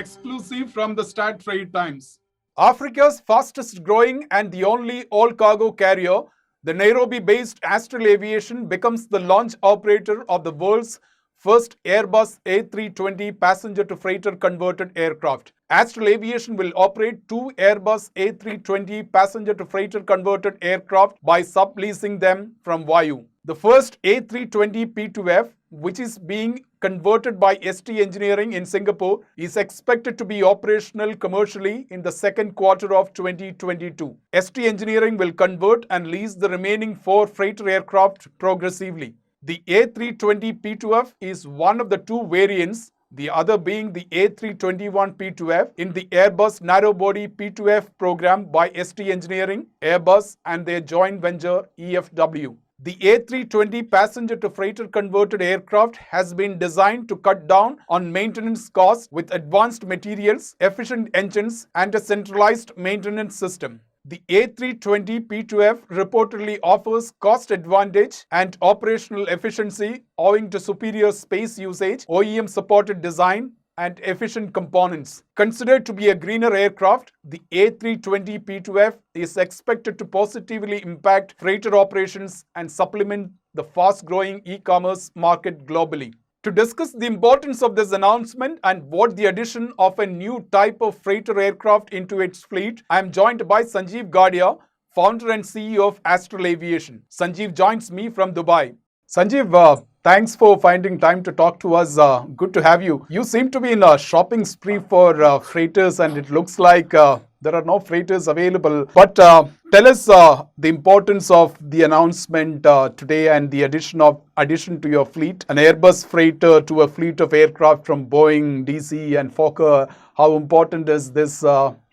exclusive from the Start Trade Times. Africa's fastest growing and the only all-cargo carrier, the Nairobi-based Astral Aviation becomes the launch operator of the world's first Airbus A320 Passenger-to-Freighter converted aircraft. Astral Aviation will operate two Airbus A320 Passenger-to-Freighter converted aircraft by subleasing them from Vayu. The first A320 P2F, which is being converted by ST Engineering in Singapore, is expected to be operational commercially in the second quarter of 2022. ST Engineering will convert and lease the remaining four freighter aircraft progressively. The A320 P2F is one of the two variants, the other being the A321 P2F in the Airbus narrow-body P2F program by ST Engineering, Airbus and their joint venture EFW. The A320 passenger-to-freighter converted aircraft has been designed to cut down on maintenance costs with advanced materials, efficient engines, and a centralized maintenance system. The A320 P2F reportedly offers cost advantage and operational efficiency owing to superior space usage, OEM-supported design, and efficient components. Considered to be a greener aircraft, the A320 P2F is expected to positively impact freighter operations and supplement the fast-growing e-commerce market globally. To discuss the importance of this announcement and what the addition of a new type of freighter aircraft into its fleet, I am joined by Sanjeev Gadhia, founder and CEO of Astral Aviation. Sanjeev joins me from Dubai. Sanjeev, thanks for finding time to talk to us. Good to have you. You seem to be in a shopping spree for freighters, and it looks like there are no freighters available. But tell us the importance of the announcement today and the addition to your fleet, an Airbus freighter to a fleet of aircraft from Boeing, DC, and Fokker. How important is this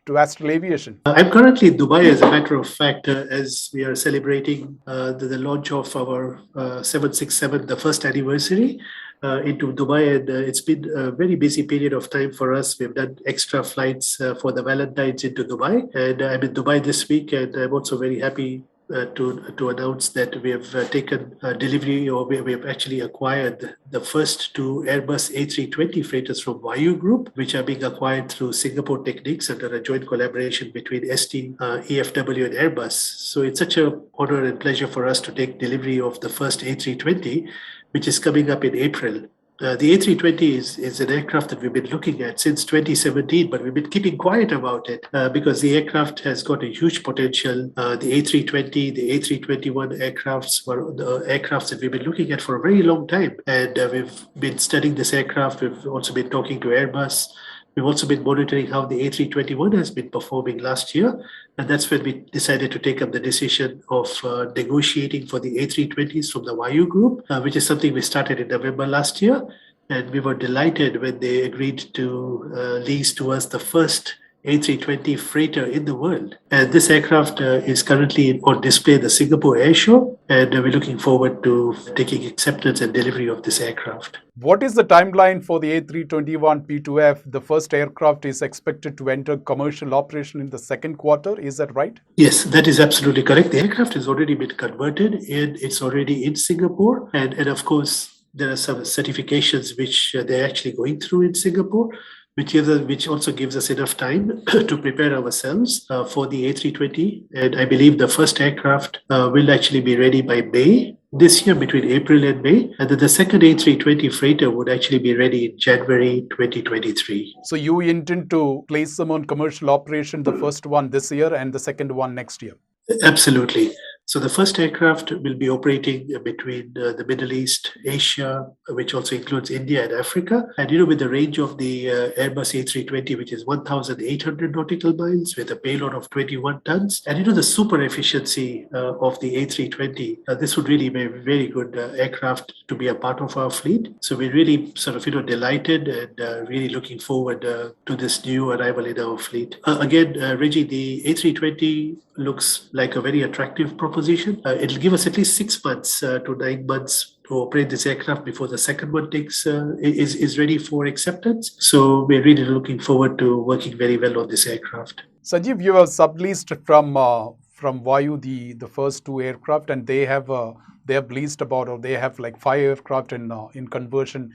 to Astral Aviation? I'm currently in Dubai, as a matter of fact, as we are celebrating the launch of our 767, the first anniversary into Dubai. And it's been a very busy period of time for us. We've done extra flights for the Valentine's into Dubai. And I'm in Dubai this week, and I'm also very happy to announce that we have taken delivery, or we have actually acquired the first two Airbus A320 freighters from Vayu Group, which are being acquired through Singapore Techniques under a joint collaboration between ST, EFW and Airbus. So it's such an honor and pleasure for us to take delivery of the first A320, which is coming up in April. The A320 is an aircraft that we've been looking at since 2017, but we've been keeping quiet about it because the aircraft has got a huge potential. The A320, the A321 aircrafts were the aircrafts that we've been looking at for a very long time. And we've been studying this aircraft. We've also been talking to Airbus. We've also been monitoring how the A321 has been performing last year. And that's when we decided to take up the decision of negotiating for the A320s from the Vayu Group, which is something we started in November last year. And we were delighted when they agreed to lease to us the first A320 freighter in the world. And this aircraft is currently on display at the Singapore Air Show, and we're looking forward to taking acceptance and delivery of this aircraft. What is the timeline for the A321 P2F? The first aircraft is expected to enter commercial operation in the second quarter. Is that right? Yes, that is absolutely correct. The aircraft has already been converted, and it's already in Singapore. And of course, there are some certifications which they're actually going through in Singapore, which also gives us enough time to prepare ourselves for the A320. And I believe the first aircraft will actually be ready by May this year, between April and May. And then the second A320 freighter would actually be ready in January 2023. So you intend to place them on commercial operation, the first one this year and the second one next year? Absolutely. So the first aircraft will be operating between the Middle East, Asia, which also includes India and Africa. And, with the range of the Airbus A320, which is 1,800 nautical miles with a payload of 21 tons. And, the super efficiency of the A320, this would really be a very good aircraft to be a part of our fleet. So we're really sort of, delighted and really looking forward to this new arrival in our fleet. Again, Reji, the A320 looks like a very attractive proposition. It'll give us at least 6 months to 9 months to operate this aircraft before the second one is ready for acceptance. So we're really looking forward to working very well on this aircraft. Sanjeev, you have subleased from Vayu the first two aircraft, and they have leased about, or they have like 5 aircraft in conversion.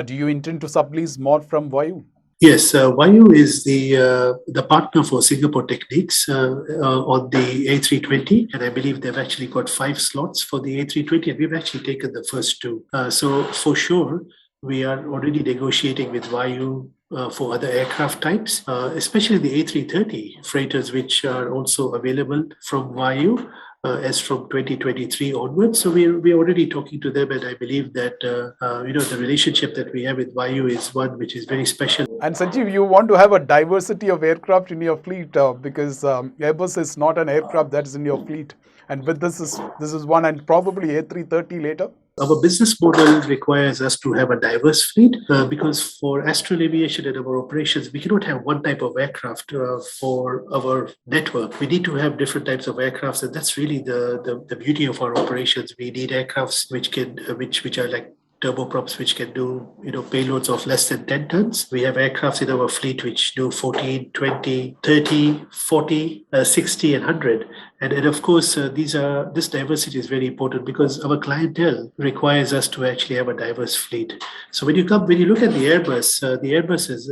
Do you intend to sublease more from Vayu? Yes, Vayu is the partner for Singapore Techniques on the A320, and I believe they've actually got 5 slots for the A320, and we've actually taken the first 2. So for sure, we are already negotiating with Vayu for other aircraft types, especially the A330 freighters, which are also available from Vayu. As from 2023 onwards. So we're already talking to them, and I believe that the relationship that we have with Vayu is one which is very special. And Sanjeev, you want to have a diversity of aircraft in your fleet because Airbus is not an aircraft that is in your fleet. And with this is one, and probably A330 later. Our business model requires us to have a diverse fleet because for Astral Aviation and our operations, we cannot have one type of aircraft for our network. We need to have different types of aircrafts, and that's really the beauty of our operations. We need aircrafts which are like turboprops, which can do payloads of less than 10 tons. We have aircrafts in our fleet which do 14, 20, 30, 40, 60 and 100. And of course, this diversity is very important because our clientele requires us to actually have a diverse fleet. So when you look at the Airbus has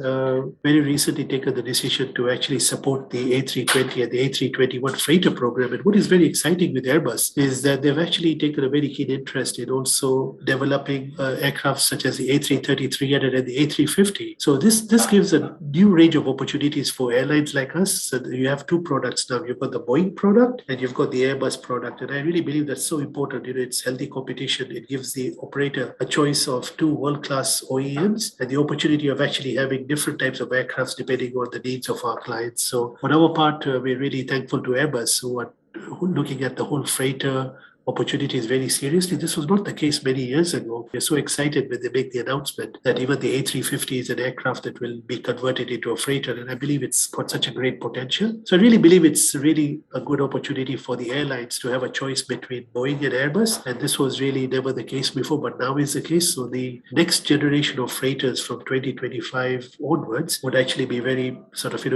very recently taken the decision to actually support the A320 and the A321 freighter program. And what is very exciting with Airbus is that they've actually taken a very keen interest in also developing aircraft such as the A330-300 and the A350. So this gives a new range of opportunities for airlines like us. So you have 2 products now. You've got the Boeing product and you've got the Airbus product. And I really believe that's so important. It's healthy competition. It gives the operator a choice of 2 world-class OEMs and the opportunity of actually having different types of aircrafts depending on the needs of our clients. So on our part, we're really thankful to Airbus who are looking at the whole freighter opportunities very seriously. This was not the case many years ago. We're so excited when they make the announcement that even the A350 is an aircraft that will be converted into a freighter, and I believe it's got such a great potential. So I really believe it's really a good opportunity for the airlines to have a choice between Boeing and Airbus, and this was really never the case before, but now is the case. So the next generation of freighters from 2025 onwards would actually be very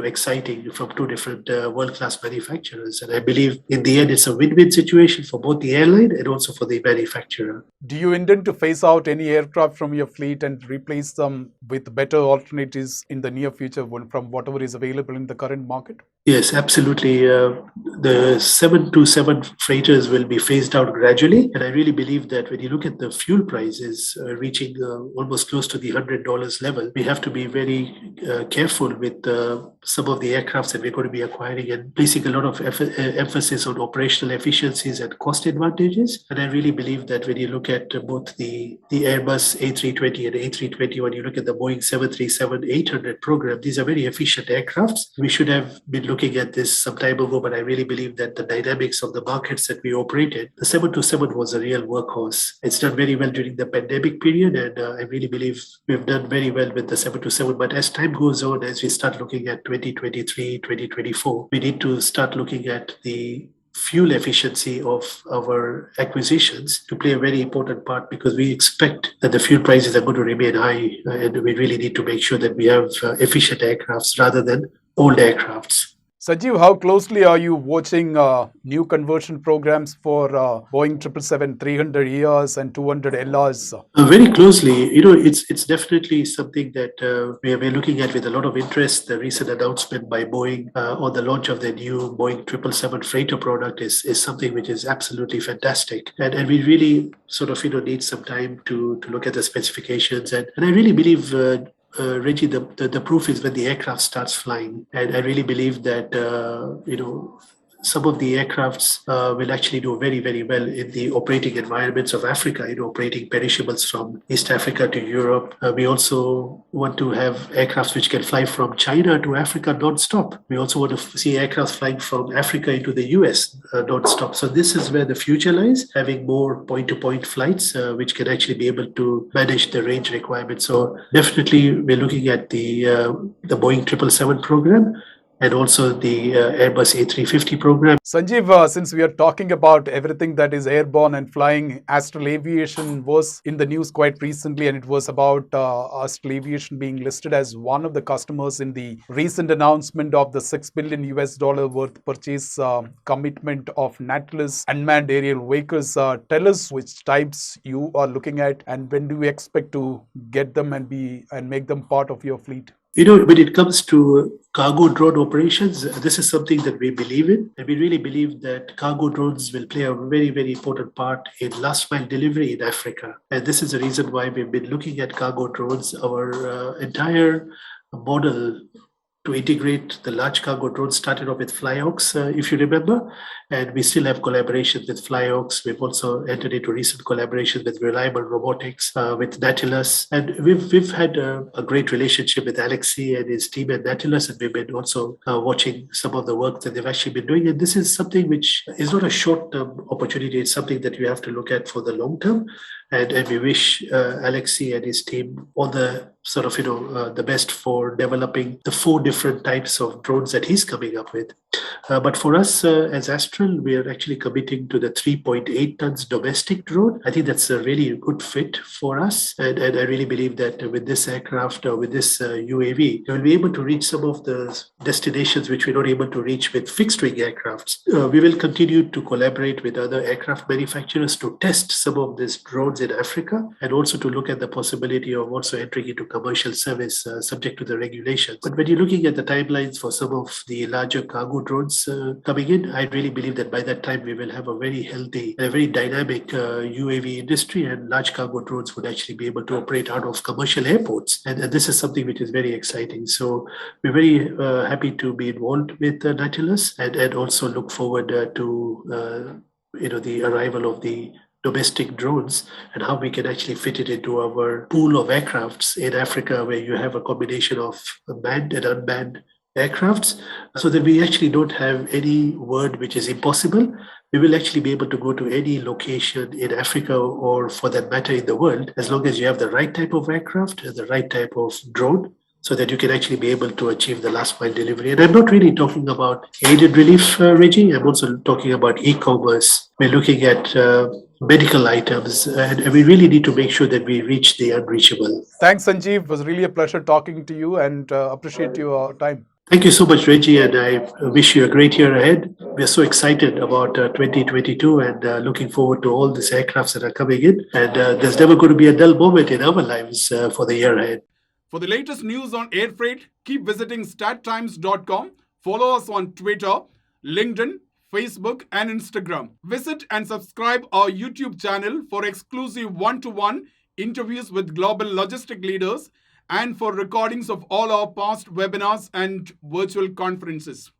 exciting from 2 different world-class manufacturers, and I believe in the end it's a win-win situation for both the airline and also for the manufacturer. Do you intend to phase out any aircraft from your fleet and replace them with better alternatives in the near future from whatever is available in the current market? Yes, absolutely. The 727 freighters will be phased out gradually. And I really believe that when you look at the fuel prices reaching almost close to the $100 level, we have to be very careful with some of the aircrafts that we're going to be acquiring and placing a lot of emphasis on operational efficiencies and cost advantages. And I really believe that when you look at both the Airbus A320 and A321, you look at the Boeing 737-800 program, these are very efficient aircrafts. We should have been looking at this some time ago, but I really believe that the dynamics of the markets that we operate in, the 727 was a real workhorse. It's done very well during the pandemic period, and I really believe we've done very well with the 727. But as time goes on, as we start looking at 2023, 2024, we need to start looking at the fuel efficiency of our acquisitions to play a very important part, because we expect that the fuel prices are going to remain high, and we really need to make sure that we have efficient aircrafts rather than old aircrafts. Sanjeev, how closely are you watching new conversion programs for Boeing 777-300ERs and 200LRs? Very closely. It's definitely something that we're looking at with a lot of interest. The recent announcement by Boeing on the launch of their new Boeing 777 freighter product is something which is absolutely fantastic. And we really need some time to look at the specifications. And I really believe Reji, the proof is when the aircraft starts flying. And I really believe that, some of the aircrafts will actually do very, very well in the operating environments of Africa, operating perishables from East Africa to Europe. We also want to have aircrafts which can fly from China to Africa non-stop. We also want to see aircrafts flying from Africa into the US non-stop. So this is where the future lies, having more point-to-point flights, which can actually be able to manage the range requirements. So definitely we're looking at the Boeing 777 program, and also the Airbus A350 program. Sanjeev, since we are talking about everything that is airborne and flying, Astral Aviation was in the news quite recently, and it was about Astral Aviation being listed as one of the customers in the recent announcement of the $6 billion worth purchase commitment of Nautilus unmanned aerial vehicles. Tell us which types you are looking at, and when do you expect to get them and make them part of your fleet? When it comes to cargo drone operations, this is something that we believe in. And we really believe that cargo drones will play a very, very important part in last mile delivery in Africa. And this is the reason why we've been looking at cargo drones. Our entire model to integrate the large cargo drones started off with Flyox, if you remember, and we still have collaborations with Flyox. We've also entered into recent collaboration with Reliable Robotics, with Nautilus, and we've had a great relationship with Alexei and his team at Nautilus, and we've been also watching some of the work that they've actually been doing. And this is something which is not a short-term opportunity; it's something that you have to look at for the long term. And we wish Alexei and his team all the the best for developing the 4 different types of drones that he's coming up with. But for us as Astral, we are actually committing to the 3.8 tons domestic drone. I think that's a really good fit for us. And I really believe that with this aircraft, with this UAV, we'll be able to reach some of the destinations which we're not able to reach with fixed wing aircrafts. We will continue to collaborate with other aircraft manufacturers to test some of these drones in Africa, and also to look at the possibility of also entering into commercial service subject to the regulations. But when you're looking at the timelines for some of the larger cargo drones coming in, I really believe that by that time we will have a very healthy and a very dynamic UAV industry, and large cargo drones would actually be able to operate out of commercial airports. And this is something which is very exciting. So we're very happy to be involved with Nautilus, and also look forward to the arrival of the domestic drones and how we can actually fit it into our pool of aircrafts in Africa, where you have a combination of manned and unmanned aircrafts, so that we actually don't have any word which is impossible. We will actually be able to go to any location in Africa, or for that matter in the world, as long as you have the right type of aircraft and the right type of drone, so that you can actually be able to achieve the last mile delivery. And I'm not really talking about aid and relief, Reji. I'm also talking about e-commerce. We're looking at medical items, and we really need to make sure that we reach the unreachable. Thanks, Sanjeev. It was really a pleasure talking to you, and appreciate your time. Thank you so much, Reji, and I wish you a great year ahead. We're so excited about 2022 and looking forward to all these aircrafts that are coming in. And there's never going to be a dull moment in our lives for the year ahead. For the latest news on air freight, keep visiting stattimes.com. Follow us on Twitter, LinkedIn, Facebook, and Instagram. Visit and subscribe our YouTube channel for exclusive one-to-one interviews with global logistic leaders, and for recordings of all our past webinars and virtual conferences.